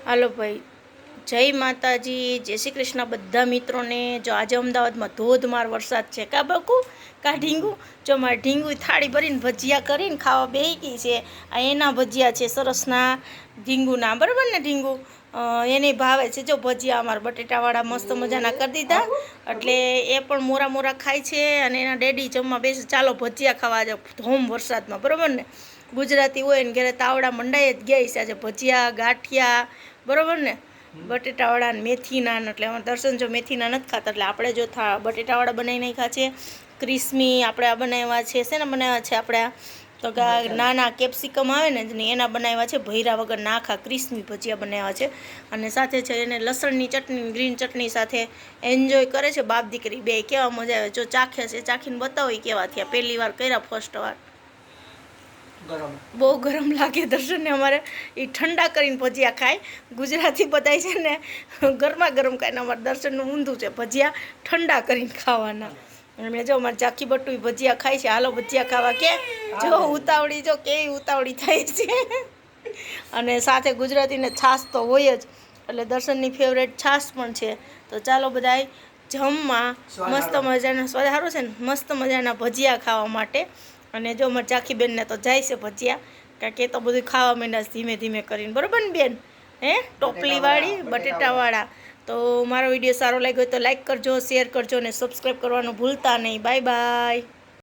હાલો ભાઈ, જય માતાજી, જય શ્રી કૃષ્ણ બધા મિત્રોને। જો આજે અમદાવાદમાં ધોધમાર વરસાદ છે કા બકુ કા ઢીંગુ। જો મારે ઢીંગુ થાળી ભરીને ભજીયા કરીને ખાવા બેહી ગઈ છે। આ એના ભજીયા છે સરસના ઢીંગુના, બરાબર ને ઢીંગુ એને ભાવે છે। જો ભજીયા અમારા બટેટાવાળા મસ્ત મજાના કરી દીધા, એટલે એ પણ મોરા મોરા ખાય છે અને એના ડેડી જમવા બેસે। ચાલો ભજીયા ખાવા આજે ધોમ વરસાદમાં, બરાબર ને। ગુજરાતી હોય ને ઘરે તાવડા મંડાઈ જ ગયા છે આજે ભજીયા ગાંઠિયા, બરાબર ને। બટેટાવાળા ને મેથીના, એટલે અમારે દર્શન જો મેથીના નથી ખાતા, એટલે આપણે જો બટેટાવાળા બનાવી નાખ્યા છે ક્રિસ્મી। આપણે આ બનાવ્યા છે શેના બનાવ્યા છે આપણે તો નાના કેપ્સિકમ આવે ને એના બનાવ્યા છે, ભૈરા વગર નાખા ક્રિસ્મી ભજીયા બનાવ્યા છે। અને સાથે છે એને લસણની ચટણી ગ્રીન ચટણી સાથે એન્જોય કરે છે બાપ દીકરી બે। કેવા મજા આવે, જો ચાખે છે, ચાખીને બતાવો કેવા થયા। પહેલી વાર કર્યા, ફર્સ્ટ વાર બહુ ગરમ લાગે દર્શનને। અમારે એ ઠંડા કરીને ભજીયા ખાય, ગુજરાતી બધાય છે ને ગરમા ગરમ ખાય ને અમારે દર્શનનું ઊંધું છે, ભજીયા ઠંડા કરીને ખાવાના। અને જો અમારે ઝાંખી બટ્ટુ ભજીયા ખાય છે, હાલો ભજીયા ખાવા કે જો ઉતાવળી, જો કેવી ઉતાવળી થાય છે। અને સાથે ગુજરાતીને છાશ તો હોય જ, એટલે દર્શનની ફેવરેટ છાશ પણ છે। તો ચાલો બધાય જમવા, મસ્ત મજાના સ્વાદ સારો છે ને, મસ્ત મજાના ભજીયા ખાવા માટે। અને જો મારે ઝાંખી બેનને તો જાય છે ભજીયા, કારણ કે એ તો બધું ખાવા માંડ્યા ધીમે ધીમે કરીને, બરાબર ને બેન? હે ટોપલીવાળી બટેટાવાળા। તો મારો વિડીયો સારો લાગ્યો તો લાઈક કરજો, શેર કરજો અને સબસ્ક્રાઈબ કરવાનું ભૂલતા નહીં। Bye bye.